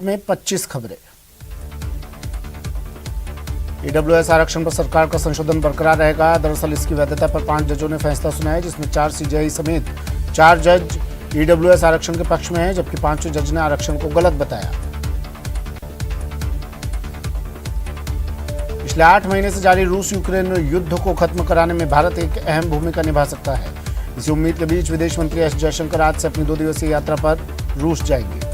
में 25 खबरें। ईडब्ल्यूएस आरक्षण पर सरकार का संशोधन बरकरार रहेगा। दरअसल इसकी वैधता पर 5 जजों ने फैसला सुनाया, जिसमें 4 सीजेआई समेत 4 जज ईडब्ल्यूएस आरक्षण के पक्ष में हैं, जबकि 5वें जज ने आरक्षण को गलत बताया। पिछले 8 महीने से जारी रूस यूक्रेन युद्ध को खत्म कराने में भारत एक अहम भूमिका निभा सकता है। इसी उम्मीद के बीच विदेश मंत्री एस जयशंकर आज से अपनी 2 दिवसीय यात्रा पर रूस जाएंगे।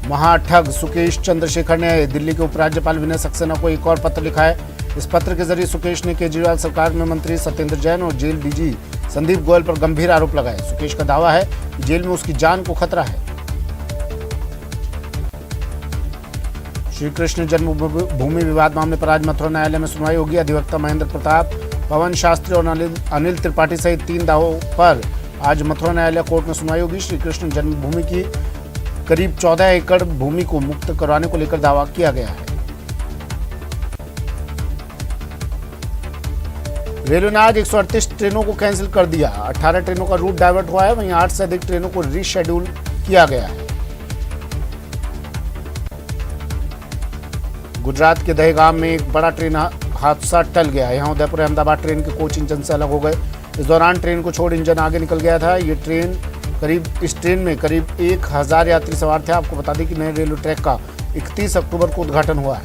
महाठग सुकेश चंद्रशेखर ने दिल्ली के उपराज्यपाल विनय सक्सेना को एक और पत्र लिखा है। इस पत्र के जरिए सुकेश ने केजरीवाल सरकार में मंत्री सत्येंद्र जैन और जेल डीजी संदीप गोयल पर गंभीर आरोप लगाए। सुकेश का दावा है कि जेल में उसकी जान को खतरा है। श्री कृष्ण जन्मभूमि विवाद मामले पर आज मथुरा न्यायालय में सुनवाई होगी। अधिवक्ता महेंद्र प्रताप, पवन शास्त्री और अनिल त्रिपाठी सहित 3 दावों पर आज मथुरा न्यायालय कोर्ट में सुनवाई होगी। श्री कृष्ण जन्मभूमि की करीब 14 एकड़ भूमि को मुक्त करवाने को लेकर दावा किया गया है। रेलवे ने आज 138 ट्रेनों को कैंसिल कर दिया। 18 ट्रेनों का रूट डाइवर्ट हुआ है, वहीं 8 से अधिक ट्रेनों को रीशेड्यूल किया गया है। गुजरात के दहेगाम में एक बड़ा ट्रेन हादसा टल गया। यहां उदयपुर अहमदाबाद ट्रेन के कोच इंजन से अलग हो गए। इस दौरान ट्रेन को छोड़ इंजन आगे निकल गया था। इस ट्रेन में करीब 1000 यात्री सवार थे। आपको बता दें कि नए रेलवे ट्रैक का 31 अक्टूबर को उद्घाटन हुआ है।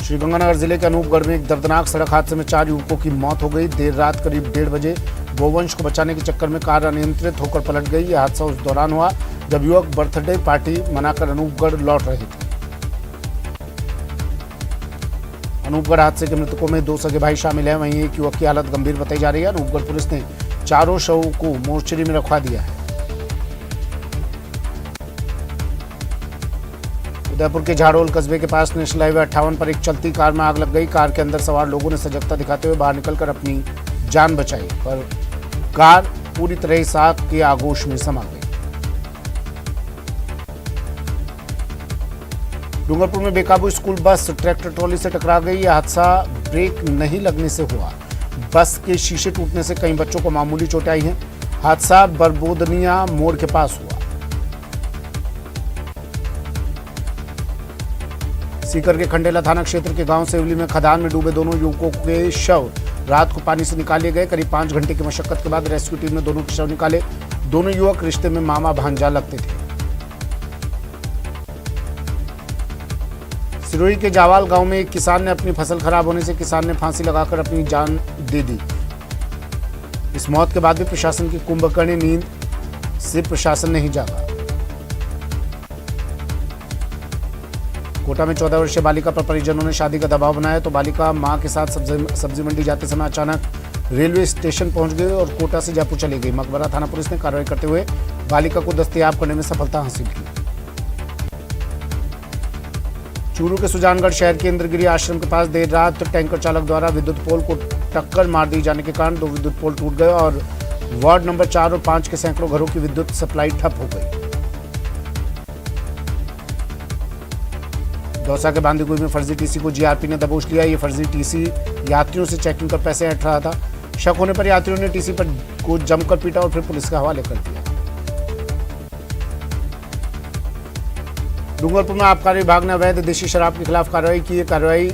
श्रीगंगानगर जिले के अनूपगढ़ में एक दर्दनाक सड़क हादसे में 4 युवकों की मौत हो गई। देर रात करीब 1:30 बजे गोवंश को बचाने के चक्कर में कार अनियंत्रित होकर पलट गई। यह हादसा उस दौरान हुआ जब युवक बर्थडे पार्टी मनाकर अनूपगढ़ लौट रहे थे। अनूपगढ़ हादसे के मृतकों में 2 सगे भाई शामिल हैं। वहीं एक युवक की हालत गंभीर बताई जा रही है। अनूपगढ़ पुलिस ने चारों शवों को मोर्चरी में रखवा दिया है। उदयपुर के झाड़ोल कस्बे के पास नेशनल हाईवे 58 पर एक चलती कार में आग लग गई। कार के अंदर सवार लोगों ने सजगता दिखाते हुए बाहर निकलकर अपनी जान बचाई, पर कार पूरी तरह आग के आगोश में समा गई। डूंगरपुर में बेकाबू स्कूल बस ट्रैक्टर ट्रॉली से टकरा गई। यह हादसा ब्रेक नहीं लगने से हुआ। बस के शीशे टूटने से कई बच्चों को मामूली चोटें आई हैं। हादसा बरबोदनिया मोड़ के पास हुआ। सीकर के खंडेला थाना क्षेत्र के गांव सेवली में खदान में डूबे दोनों युवकों के शव रात को पानी से निकाले गए। करीब 5 घंटे की मशक्कत के बाद रेस्क्यू टीम ने दोनों के शव निकाले। दोनों युवक रिश्ते में मामा भांजा लगते थे। सिरोही के जावाल गांव में एक किसान ने अपनी फसल खराब होने से किसान ने फांसी लगाकर अपनी जान दे दी। इस मौत के बाद भी प्रशासन की कुंभकर्णी नींद से प्रशासन नहीं जागा। कोटा में 14 वर्षीय बालिका पर परिजनों ने शादी का दबाव बनाया तो बालिका मां के साथ सब्जी मंडी जाते समय अचानक रेलवे स्टेशन पहुंच गई और कोटा से जयपुर चली गई। मकबरा थाना पुलिस ने कार्रवाई करते हुए बालिका को दस्तयाब करने में सफलता हासिल की। चूरू के सुजानगढ़ शहर के इंद्रगिरी आश्रम के पास देर रात टैंकर चालक द्वारा विद्युत पोल को टक्कर मार दी जाने के कारण 2 विद्युत पोल टूट गए और वार्ड नंबर 4 और 5 के सैकड़ों घरों की विद्युत सप्लाई ठप हो गई। दौसा के बांदीकुई में फर्जी टीसी को जीआरपी ने दबोच लिया। ये फर्जी टीसी यात्रियों से चेकिंग कर पैसे हट रहा था। शक होने पर यात्रियों ने टीसी पर को जमकर पीटा और फिर पुलिस के हवाले कर दिया। डूंगरपुर में आबकारी विभाग ने अवैध देशी शराब के खिलाफ कार्रवाई की। कार्रवाई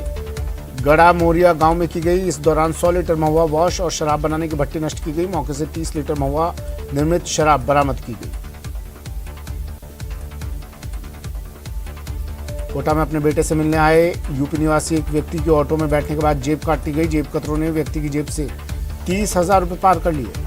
गड़ा मोरिया गांव में की गई। इस दौरान 100 लीटर महुआ वॉश और शराब बनाने की भट्टी नष्ट की गई। मौके से 30 लीटर महुआ निर्मित शराब बरामद की गई। कोटा में अपने बेटे से मिलने आए यूपी निवासी एक व्यक्ति की ऑटो में बैठने के बाद जेब काट ली गई। जेब कतरों ने व्यक्ति की जेब से 30,000 रुपए पार कर लिए।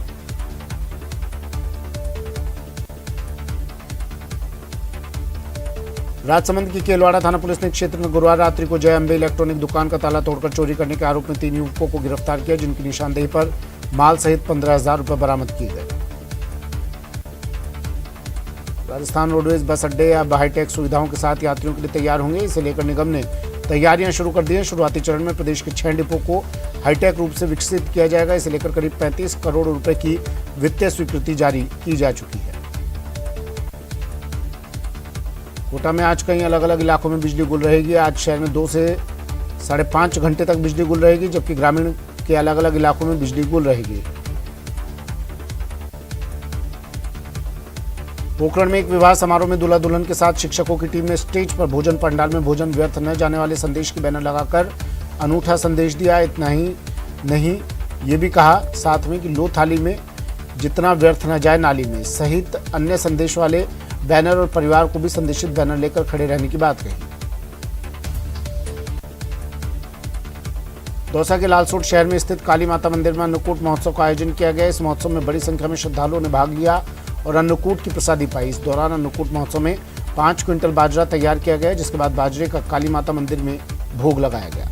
राजसमंद की केलवाड़ा थाना पुलिस ने क्षेत्र में गुरुवार रात्रि को जय अंबे इलेक्ट्रॉनिक दुकान का ताला तोड़कर चोरी करने के आरोप में 3 युवकों को गिरफ्तार किया, जिनकी निशानदेही पर माल सहित 15,000 रुपए बरामद किए गए। राजस्थान रोडवेज बस अड्डे अब हाईटेक सुविधाओं के साथ यात्रियों के लिए तैयार होंगे। इसे लेकर निगम ने तैयारियां शुरू कर दी हैं। शुरुआती चरण में प्रदेश के 6 डिपो को हाईटेक रूप से विकसित किया जाएगा। इसे लेकर करीब 35 करोड़ रुपए की वित्तीय स्वीकृति जारी की जा चुकी है। कोटा में आज कई अलग अलग इलाकों में बिजली गुल रहेगी। आज शहर में 2 से 5.5 घंटे तक बिजली गुल रहेगी, जबकि ग्रामीण के अलग अलग इलाकों में बिजली गुल रहेगी। पोखरण में एक विवाह समारोह में दूल्हा दुल्हन के साथ शिक्षकों की टीम ने स्टेज पर भोजन पंडाल में भोजन व्यर्थ न जाने वाले संदेश की बैनर लगाकर अनूठा संदेश दिया। इतना ही नहीं, ये भी कहा साथ में कि लो थाली में जितना व्यर्थ न जाए नाली में सहित अन्य संदेश वाले बैनर और परिवार को भी संदेशित बैनर लेकर खड़े रहने की बात कही। दौसा के लालसोट शहर में स्थित काली माता मंदिर में अन्नकूट महोत्सव का आयोजन किया गया। इस महोत्सव में बड़ी संख्या में श्रद्धालुओं ने भाग लिया और अन्नकूट की प्रसादी पाई। इस दौरान अन्नकूट महोत्सव में 5 क्विंटल बाजरा तैयार किया गया, जिसके बाद बाजरे का काली माता मंदिर में भोग लगाया गया।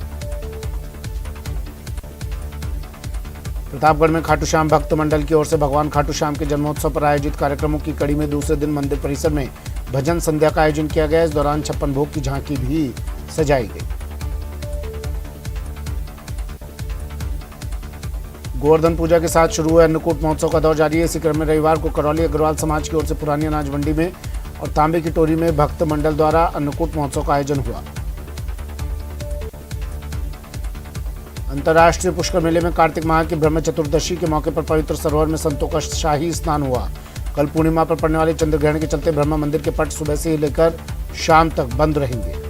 प्रतापगढ़ में खाटू श्याम भक्त मंडल की ओर से भगवान खाटू श्याम के जन्मोत्सव पर आयोजित कार्यक्रमों की कड़ी में दूसरे दिन मंदिर परिसर में भजन संध्या का आयोजन किया गया। इस दौरान 56 भोग की झांकी भी सजाई गई। गोवर्धन पूजा के साथ शुरू हुए अन्नकूट महोत्सव का दौर जारी है। इसी क्रम में रविवार को करौली अग्रवाल समाज की ओर से पुरानी अनाज मंडी में और तांबे की टोरी में भक्त मंडल द्वारा अन्नकूट महोत्सव का आयोजन हुआ। अंतर्राष्ट्रीय पुष्कर मेले में कार्तिक माह की ब्रह्म चतुर्दशी के मौके पर पवित्र सरोवर में संतों का शाही स्नान हुआ। कल पूर्णिमा पर पड़ने वाले चंद्र ग्रहण के चलते ब्रह्मा मंदिर के पट सुबह से ही लेकर शाम तक बंद रहेंगे।